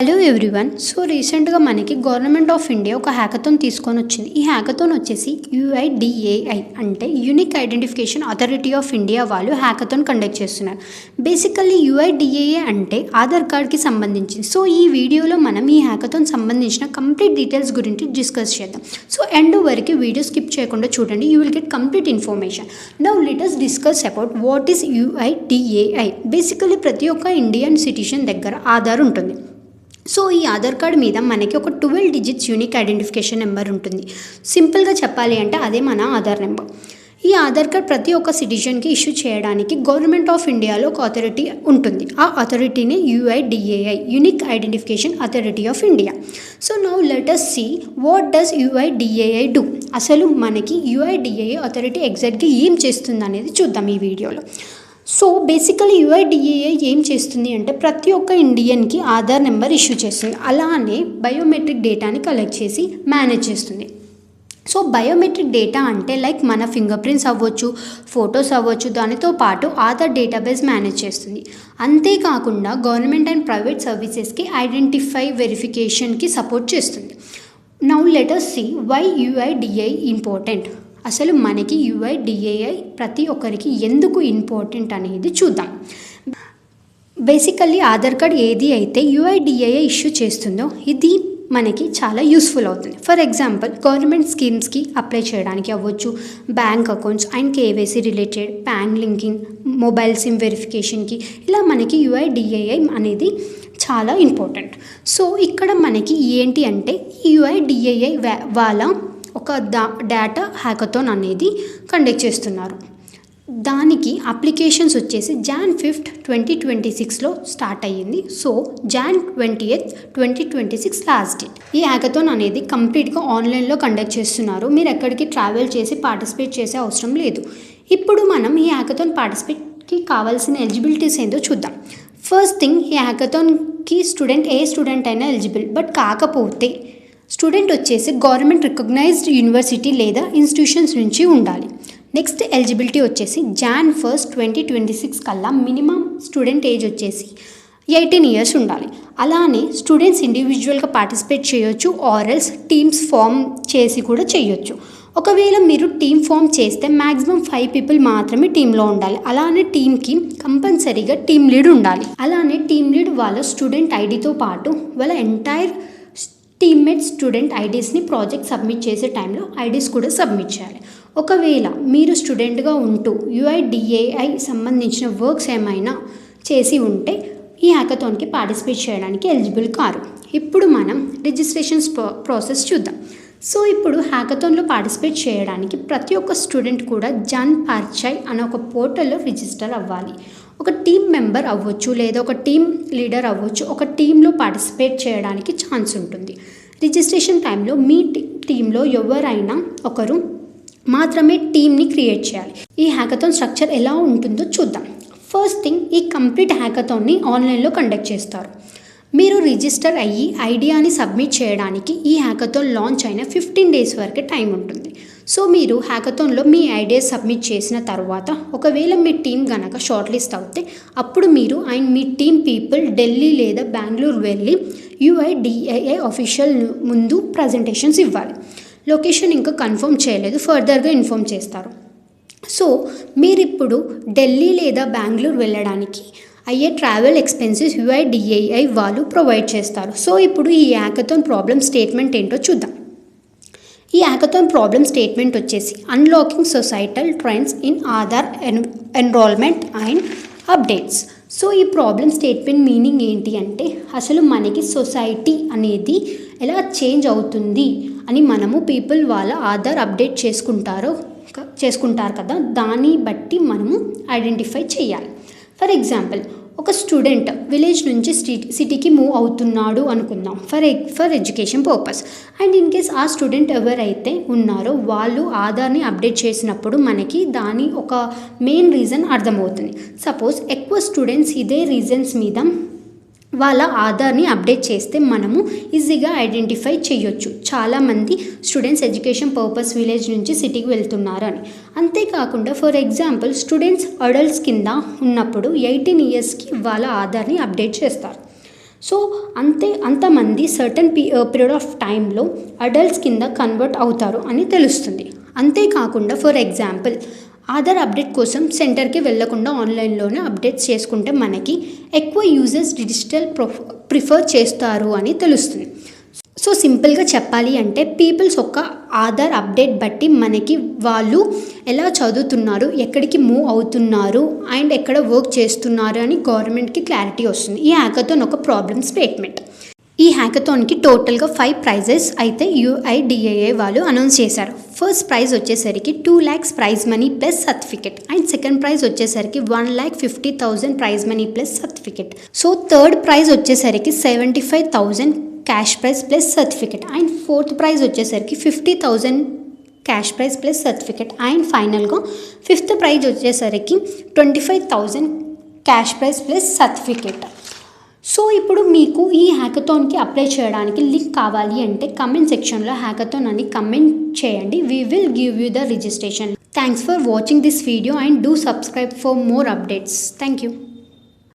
Hello everyone. So రీసెంట్గా మనకి government of India ఒక హ్యాకథాన్ తీసుకొని వచ్చింది. ఈ హ్యాకథాన్ వచ్చేసి UIDAI అంటే unique identification authority of India వాళ్ళు హ్యాకథాన్ కండక్ట్ చేస్తున్నారు. బేసికల్లీ UIDAI అంటే ఆధార్ కార్డ్కి సంబంధించింది. సో ఈ వీడియోలో మనం ఈ హ్యాకథాన్ సంబంధించిన కంప్లీట్ డీటెయిల్స్ గురించి డిస్కస్ చేద్దాం. సో ఎండ్ వరకు వీడియో స్కిప్ చేయకుండా చూడండి. You will get complete information. Now let us discuss about what is UIDAI. Basically ప్రతి ఒక్క ఇండియన్ సిటిజన్ దగ్గర ఆధార్ ఉంటుంది. సో ఈ ఆధార్ కార్డ్ మీద మనకి ఒక 12 డిజిట్స్ యూనిక్ ఐడెంటిఫికేషన్ నెంబర్ ఉంటుంది. సింపుల్గా చెప్పాలి అంటే అదే మన ఆధార్ నెంబర్. ఈ ఆధార్ కార్డ్ ప్రతి ఒక్క సిటిజన్కి ఇష్యూ చేయడానికి గవర్నమెంట్ ఆఫ్ ఇండియాలో ఒక అథారిటీ ఉంటుంది. ఆ అథారిటీనే UIDAI, unique identification authority of India. So now let us see what does UIDAI do. అసలు మనకి UIDAI అథారిటీ ఎగ్జాక్ట్గా ఏం చేస్తుంది అనేది చూద్దాం ఈ వీడియోలో. సో బేసికలీ UIDAI ఏం చేస్తుంది అంటే ప్రతి ఒక్క ఇండియన్కి ఆధార్ నెంబర్ ఇష్యూ చేస్తుంది. అలానే బయోమెట్రిక్ డేటాని కలెక్ట్ చేసి మేనేజ్ చేస్తుంది. సో బయోమెట్రిక్ డేటా అంటే లైక్ మన ఫింగర్ ప్రింట్స్ అవ్వచ్చు, ఫొటోస్ అవ్వచ్చు, దానితో పాటు ఆధార్ డేటాబేస్ మేనేజ్ చేస్తుంది. అంతేకాకుండా గవర్నమెంట్ అండ్ ప్రైవేట్ సర్వీసెస్కి ఐడెంటిఫై వెరిఫికేషన్కి సపోర్ట్ చేస్తుంది. Now let us see why UIDAI important. అసలు మనకి UIDAI ప్రతి ఒక్కరికి ఎందుకు ఇంపార్టెంట్ అనేది చూద్దాం. బేసికల్లీ ఆధార్ కార్డ్ ఏది అయితే UIDAI ఇష్యూ చేస్తుందో ఇది మనకి చాలా యూస్ఫుల్ అవుతుంది. ఫర్ ఎగ్జాంపుల్ గవర్నమెంట్ స్కీమ్స్కి అప్లై చేయడానికి అవ్వచ్చు, bank accounts and KYC related, PAN linking, mobile SIM వెరిఫికేషన్కి, ఇలా మనకి UIDAI అనేది చాలా ఇంపార్టెంట్. సో ఇక్కడ మనకి ఏంటి అంటే UIDAI వాళ్ళ ఒక డేటా హ్యాకథాన్ అనేది కండక్ట్ చేస్తున్నారు. దానికి అప్లికేషన్స్ వచ్చేసి Jan 5th, 2026లో స్టార్ట్ అయ్యింది. So Jan 20th, 2026 last date. ఈ హ్యాకథాన్ అనేది కంప్లీట్గా ఆన్లైన్లో కండక్ట్ చేస్తున్నారు. మీరు ఎక్కడికి ట్రావెల్ చేసి పార్టిసిపేట్ చేసే అవసరం లేదు. ఇప్పుడు మనం ఈ హ్యాకథాన్ పార్టిసిపేట్కి కావాల్సిన ఎలిజిబిలిటీస్ ఏంటో చూద్దాం. ఫస్ట్ థింగ్, ఈ హ్యాకథాన్కి ఏ స్టూడెంట్ అయినా ఎలిజిబుల్. బట్ కాకపోతే స్టూడెంట్ వచ్చేసి గవర్నమెంట్ రికగ్నైజ్డ్ యూనివర్సిటీ లేదా ఇన్స్టిట్యూషన్స్ నుంచి ఉండాలి. నెక్స్ట్ ఎలిజిబిలిటీ వచ్చేసి Jan 1st, 2026 కల్లా మినిమం స్టూడెంట్ ఏజ్ వచ్చేసి 18 years ఉండాలి. అలానే స్టూడెంట్స్ ఇండివిజువల్గా పార్టిసిపేట్ చేయొచ్చు, ఆర్ఎల్స్ టీమ్స్ ఫామ్ చేసి కూడా చేయొచ్చు. ఒకవేళ మీరు టీమ్ ఫామ్ చేస్తే మ్యాక్సిమం 5 people మాత్రమే టీంలో ఉండాలి. అలానే టీమ్కి కంపల్సరీగా టీమ్ లీడ్ ఉండాలి. అలానే టీమ్ లీడ్ వాళ్ళ స్టూడెంట్ ఐడితో పాటు వాళ్ళ ఎంటైర్ టీమ్మేట్ స్టూడెంట్ ఐడీస్ని ప్రాజెక్ట్ సబ్మిట్ చేసే టైంలో ఐడీస్ కూడా సబ్మిట్ చేయాలి. ఒకవేళ మీరు స్టూడెంట్గా ఉంటూ UIDAI సంబంధించిన వర్క్స్ ఏమైనా చేసి ఉంటే ఈ హ్యాకథాన్కి పార్టిసిపేట్ చేయడానికి ఎలిజిబుల్ కారు. ఇప్పుడు మనం రిజిస్ట్రేషన్స్ ప్రాసెస్ చూద్దాం. సో ఇప్పుడు హ్యాకథాన్లో పార్టిసిపేట్ చేయడానికి ప్రతి ఒక్క స్టూడెంట్ కూడా జన్ పార్చై అనే ఒక పోర్టల్లో రిజిస్టర్ అవ్వాలి. ఒక టీమ్ మెంబర్ అవ్వచ్చు లేదా ఒక టీమ్ లీడర్ అవ్వచ్చు. ఒక టీంలో పార్టిసిపేట్ చేయడానికి ఛాన్స్ ఉంటుంది. రిజిస్ట్రేషన్ టైంలో మీ టీంలో ఎవరైనా ఒకరు మాత్రమే టీమ్ని క్రియేట్ చేయాలి. ఈ హ్యాకథాన్ స్ట్రక్చర్ ఎలా ఉంటుందో చూద్దాం. ఫస్ట్ థింగ్, ఈ కంప్లీట్ హ్యాకథాన్ని ఆన్లైన్లో కండక్ట్ చేస్తారు. మీరు రిజిస్టర్ అయ్యి ఐడియాని సబ్మిట్ చేయడానికి ఈ హ్యాకథాన్ లాంచ్ అయిన 15 days వరకు టైం ఉంటుంది. సో మీరు హ్యాకథాన్లో మీ ఐడియాస్ సబ్మిట్ చేసిన తర్వాత ఒకవేళ మీ టీం కనుక షార్ట్ లిస్ట్ అవుతే అప్పుడు మీరు and me team people Delhi లేదా బెంగళూరు వెళ్ళి UIDAI ఆఫీషియల్ ముందు ప్రజెంటేషన్స్ ఇవ్వాలి. లొకేషన్ ఇంకా కన్ఫర్మ్ చేయలేదు, ఫర్దర్గా ఇన్ఫార్మ్ చేస్తారు. సో మీరు ఇప్పుడు ఢిల్లీ లేదా బెంగళూరు వెళ్ళడానికి అయ్యే ట్రావెల్ ఎక్స్పెన్సెస్ UIDAI వాళ్ళు ప్రొవైడ్ చేస్తారు. సో ఇప్పుడు ఈ హ్యాకథాన్ ప్రాబ్లమ్ స్టేట్మెంట్ ఏంటో చూద్దాం. ఈ హ్యాకథాన్ ప్రాబ్లమ్ స్టేట్మెంట్ వచ్చేసి unlocking societal trends in Aadhaar enrolment and updates. So ఈ ప్రాబ్లమ్ స్టేట్మెంట్ మీనింగ్ ఏంటి అంటే అసలు మనకి సొసైటీ అనేది ఎలా చేంజ్ అవుతుంది అని మనము పీపుల్ వాళ్ళ ఆధార్ అప్డేట్ చేసుకుంటారు కదా, దాన్ని బట్టి మనము ఐడెంటిఫై చేయాలి. ఫర్ ఎగ్జాంపుల్ ఒక స్టూడెంట్ విలేజ్ నుంచి సిటీకి మూవ్ అవుతున్నాడు అనుకుందాం for education purpose. And in case ఆ స్టూడెంట్ ఎవరైతే ఉన్నారో వాళ్ళు ఆధార్ని అప్డేట్ చేసినప్పుడు మనకి దాని ఒక మెయిన్ రీజన్ అర్థమవుతుంది. సపోజ్ ఎక్కువ స్టూడెంట్స్ ఇదే రీజన్స్ మీద వాళ్ళ ఆధార్ని అప్డేట్ చేస్తే మనము ఈజీగా ఐడెంటిఫై చేయొచ్చు చాలామంది స్టూడెంట్స్ ఎడ్యుకేషన్ పర్పస్ విలేజ్ నుంచి సిటీకి వెళ్తున్నారు అని. అంతేకాకుండా ఫర్ ఎగ్జాంపుల్ స్టూడెంట్స్ అడల్ట్స్ కింద ఉన్నప్పుడు 18 yearsకి వాళ్ళ ఆధార్ని అప్డేట్ చేస్తారు. సో అంతమంది సర్టన్ పీరియడ్ ఆఫ్ టైంలో అడల్ట్స్ కింద కన్వర్ట్ అవుతారు అని తెలుస్తుంది. అంతేకాకుండా ఫర్ ఎగ్జాంపుల్ ఆధార్ అప్డేట్ కోసం సెంటర్కి వెళ్ళకుండా ఆన్లైన్లోనే అప్డేట్స్ చేసుకుంటే మనకి ఎక్కువ యూజర్స్ డిజిటల్ ప్రిఫర్ చేస్తారు అని తెలుస్తుంది. సో సింపుల్గా చెప్పాలి అంటే పీపుల్స్ ఒక ఆధార్ అప్డేట్ బట్టి మనకి వాళ్ళు ఎలా చదువుతున్నారు, ఎక్కడికి మూవ్ అవుతున్నారు అండ్ ఎక్కడ వర్క్ చేస్తున్నారు అని గవర్నమెంట్కి క్లారిటీ వస్తుంది. ఈ హ్యాకథాన్ ఒక ప్రాబ్లమ్ స్టేట్మెంట్. ఈ హ్యాకథాన్కి టోటల్గా 5 ప్రైజెస్ అయితే UIDAI వాళ్ళు అనౌన్స్ చేశారు. ఫస్ట్ ప్రైజ్ వచ్చేసరికి 2 lakhs prize money plus certificate and second prize వచ్చేసరికి 1,50,000 prize money plus certificate. So third prize వచ్చేసరికి 75,000 cash prize plus certificate and fourth prize వచ్చేసరికి 50,000 cash prize plus certificate and ఫైనల్గా fifth prize వచ్చేసరికి 25,000 cash prize plus certificate. So ఇప్పుడు మీకు ఈ హ్యాకథాన్కి apply చేయడానికి link కావాలి అంటే కమెంట్ సెక్షన్లో హ్యాకథాన్ అని కమెంట్ చేయండి. We will give you the registration. Thanks for watching this video and do subscribe for more updates. Thank you.